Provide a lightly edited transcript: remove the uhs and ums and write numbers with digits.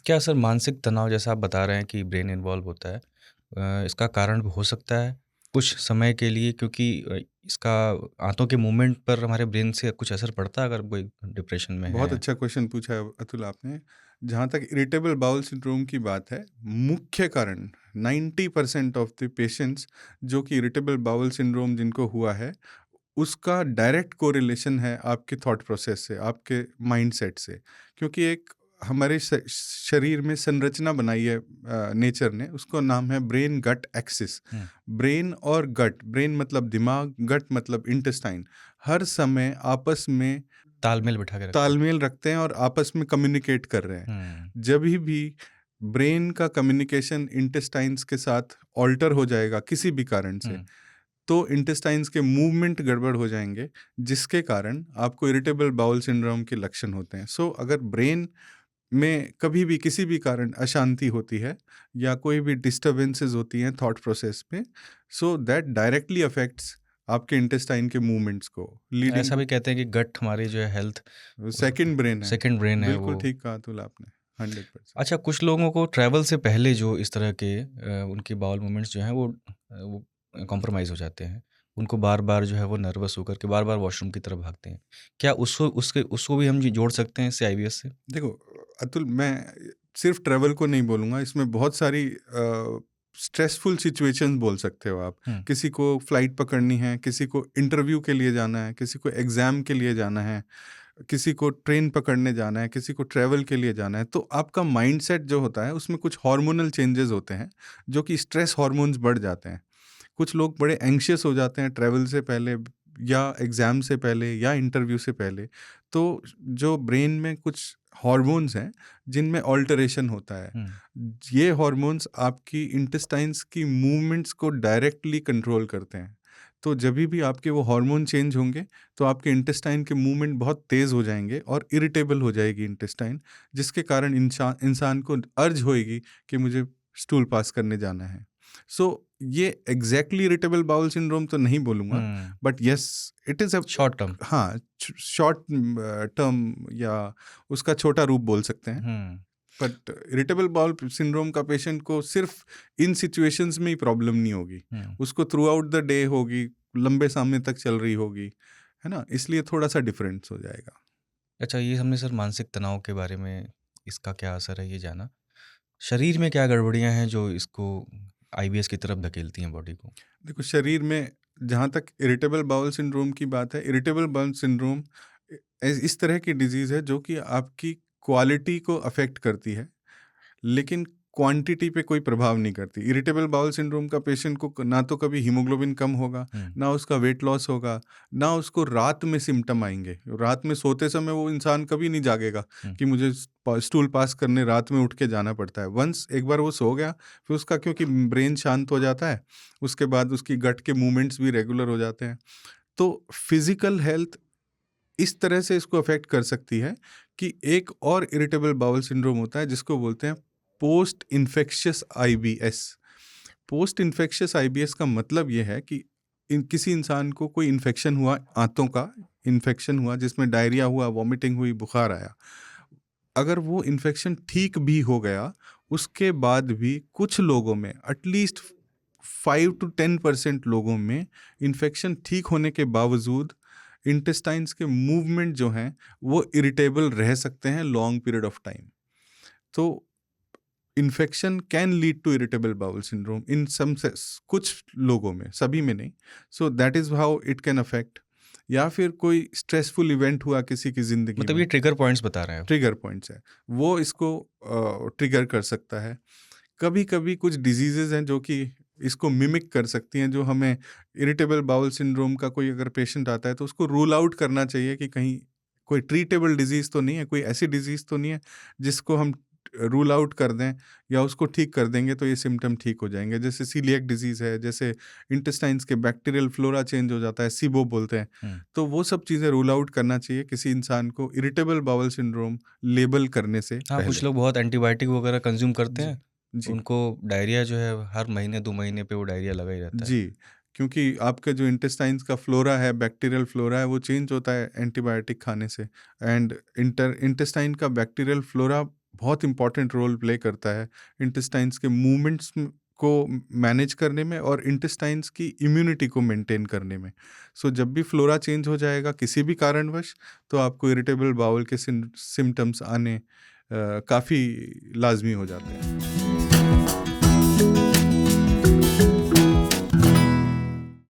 क्या सर मानसिक तनाव जैसा आप बता रहे हैं कि ब्रेन इन्वॉल्व होता है, इसका कारण हो सकता है कुछ समय के लिए, क्योंकि इसका आंतों के मूवमेंट पर हमारे ब्रेन से कुछ असर पड़ता है अगर कोई डिप्रेशन में बहुत है? अच्छा क्वेश्चन पूछा है अतुल आपने। जहाँ तक इरिटेबल बाउल सिंड्रोम की बात है, मुख्य कारण 90% ऑफ द पेशेंट्स जो कि इरिटेबल बाउल सिंड्रोम जिनको हुआ है, उसका डायरेक्ट कोरिलेशन है आपके थॉट प्रोसेस से, आपके माइंडसेट से। क्योंकि एक हमारे शरीर में संरचना बनाई है नेचर ने, उसको नाम है ब्रेन गट एक्सिस। हुँ, ब्रेन और गट, ब्रेन मतलब दिमाग, गट मतलब इंटेस्टाइन, हर समय आपस में तालमेल बिठा के रखते हैं। तालमेल रखते हैं और आपस में कम्युनिकेट कर रहे हैं। हुँ, जब भी ब्रेन का कम्युनिकेशन इंटेस्टाइन्स के साथ ऑल्टर हो जाएगा किसी भी कारण से, हुँ, तो इंटेस्टाइन्स के मूवमेंट गड़बड़ हो जाएंगे, जिसके कारण आपको इरिटेबल बाउल सिंड्रोम के लक्षण होते हैं। सो अगर ब्रेन में कभी भी किसी भी कारण अशांति होती है या कोई भी डिस्टर्बेंसेस होती हैं थॉट प्रोसेस में, सो दैट डायरेक्टली अफेक्ट्स आपके इंटेस्टाइन के मूवमेंट्स को, लीडिंग ऐसा टू भी कहते हैं कि गट हमारी जो है हेल्थ, उस सेकंड ब्रेन है। सेकंड ब्रेन है बिल्कुल वो। ठीक कहा अतुल आपने, 100%। अच्छा, कुछ लोगों को ट्रैवल से पहले जो इस तरह के उनके बाउल मूवमेंट्स जो हैं वो कॉम्प्रोमाइज़ हो जाते हैं। उनको बार-बार जो है वो नर्वस होकर के बार-बार वॉशरूम की तरफ भागते हैं। क्या उसको भी हम जोड़ सकते हैं इससे, आईबीएस से? देखो अतुल, मैं सिर्फ ट्रैवल को नहीं बोलूँगा, इसमें बहुत सारी स्ट्रेसफुल सिचुएशंस बोल सकते हो आप। हुँ, किसी को फ्लाइट पकड़नी है, किसी को इंटरव्यू के लिए जाना है, किसी को एग्ज़ाम के लिए जाना है, किसी को ट्रेन पकड़ने जाना है, किसी को ट्रैवल के लिए जाना है। तो आपका माइंडसेट जो होता है उसमें कुछ हार्मोनल चेंजेस होते हैं, जो कि स्ट्रेस हार्मोन्स बढ़ जाते हैं। कुछ लोग बड़े एंग्शियस हो जाते हैं ट्रैवल से पहले या एग्ज़ाम से पहले या इंटरव्यू से पहले। तो जो ब्रेन में कुछ हॉर्मोन्स हैं जिनमें ऑल्टरेशन होता है। हुँ। ये हॉर्मोन्स आपकी इंटेस्टाइन्स की मूवमेंट्स को डायरेक्टली कंट्रोल करते हैं। तो जभी भी आपके वो हार्मोन चेंज होंगे, तो आपके इंटेस्टाइन के मूवमेंट बहुत तेज़ हो जाएँगे और इरिटेबल हो जाएगी इंटेस्टाइन, जिसके कारण इंसान को अर्ज होएगी कि मुझे स्टूल पास करने जाना है। सो ये एग्जैक्टली इरिटेबल बाउल सिंड्रोम तो नहीं बोलूँगा, हुँ, but yes, it is a short term. हाँ, शॉर्ट टर्म या उसका छोटा रूप बोल सकते हैं। हुँ, बट इरिटेबल बाउल सिंड्रोम का पेशेंट को सिर्फ इन सिचुएशंस में ही प्रॉब्लम नहीं होगी, हुँ। उसको थ्रू आउट द डे होगी, लंबे समय तक चल रही होगी, है ना? इसलिए थोड़ा सा डिफरेंस हो जाएगा। अच्छा, ये हमने सर मानसिक तनाव के बारे में, इसका क्या असर है ये जाना। शरीर में क्या गड़बड़ियाँ हैं जो इसको आईबीएस की तरफ धकेलती हैं बॉडी को? देखो, शरीर में जहाँ तक इरिटेबल बाउल सिंड्रोम की बात है, इरिटेबल बाउल सिंड्रोम इस तरह की डिजीज़ है जो कि आपकी क्वालिटी को अफेक्ट करती है, लेकिन क्वांटिटी पे कोई प्रभाव नहीं करती। इरिटेबल बाउल सिंड्रोम का पेशेंट को ना तो कभी हीमोग्लोबिन कम होगा, हुँ, ना उसका वेट लॉस होगा, ना उसको रात में सिम्पटम आएँगे। रात में सोते समय वो इंसान कभी नहीं जागेगा हुँ, कि मुझे स्टूल पास करने रात में उठ के जाना पड़ता है। वंस एक बार वो सो गया, फिर उसका क्योंकि ब्रेन शांत हो जाता है, उसके बाद उसकी गट के मूवमेंट्स भी रेगुलर हो जाते हैं। तो फिज़िकल हेल्थ इस तरह से इसको अफेक्ट कर सकती है कि एक और इरिटेबल बाउल सिंड्रोम होता है जिसको बोलते हैं post infectious IBS. Post infectious IBS का मतलब ये है कि किसी इंसान को कोई इन्फेक्शन हुआ, आंतों का इन्फेक्शन हुआ जिसमें डायरिया हुआ, वॉमिटिंग हुई, बुखार आया। अगर वो इन्फेक्शन ठीक भी हो गया, उसके बाद भी कुछ लोगों में, एटलीस्ट 5 to 10% लोगों में, इन्फेक्शन ठीक होने के बावजूद इंटेस्टाइन्स के मूवमेंट जो हैं वो इरिटेबल रह सकते हैं लॉन्ग पीरियड ऑफ टाइम। तो infection can lead to irritable bowel syndrome in some, कुछ लोगों में, सभी में नहीं। So that is how it can affect. या फिर कोई स्ट्रेसफुल इवेंट हुआ किसी की जिंदगी मतलब ये में, ट्रिगर पॉइंट्स बता रहे हैं आप? ट्रिगर पॉइंट्स है, वो इसको ट्रिगर कर सकता है। कभी कभी कुछ डिजीजेज हैं जो कि इसको मिमिक कर सकती हैं, जो हमें इरिटेबल बाउल सिंड्रोम का कोई अगर पेशेंट आता है तो उसको रूल आउट करना चाहिए कि कहीं कोई ट्रीटेबल डिजीज़ तो नहीं है, कोई ऐसी डिजीज़ तो नहीं है जिसको हम रूल आउट कर दें या उसको ठीक कर देंगे तो ये सिम्टम ठीक हो जाएंगे। जैसे सीलिएक डिजीज़ है, जैसे इंटेस्टाइन्स के बैक्टीरियल फ्लोरा चेंज हो जाता है, सीबो बोलते हैं। हुँ। तो वो सब चीज़ें रूल आउट करना चाहिए किसी इंसान को इरिटेबल बाउल सिंड्रोम लेबल करने से हाँ, कुछ पहले। लोग बहुत एंटीबायोटिक वगैरह कंज़्यूम करते जी, हैं, जी। उनको डायरिया जो है हर महीने 2 महीने पे वो डायरिया लगा ही रहता है। जी, क्योंकि आपका जो इंटेस्टाइन्स का फ्लोरा है, बैक्टीरियल फ्लोरा है, वो चेंज होता है एंटीबायोटिक खाने से। एंड इंटेस्टाइन का बैक्टीरियल फ्लोरा बहुत इंपॉर्टेंट रोल प्ले करता है इंटेस्टाइन्स के मूवमेंट्स को मैनेज करने में और इंटेस्टाइन्स की इम्यूनिटी को मेंटेन करने में। सो जब भी फ्लोरा चेंज हो जाएगा किसी भी कारणवश, तो आपको इरिटेबल बाउल के सिम्टम्स आने काफ़ी लाजमी हो जाते हैं।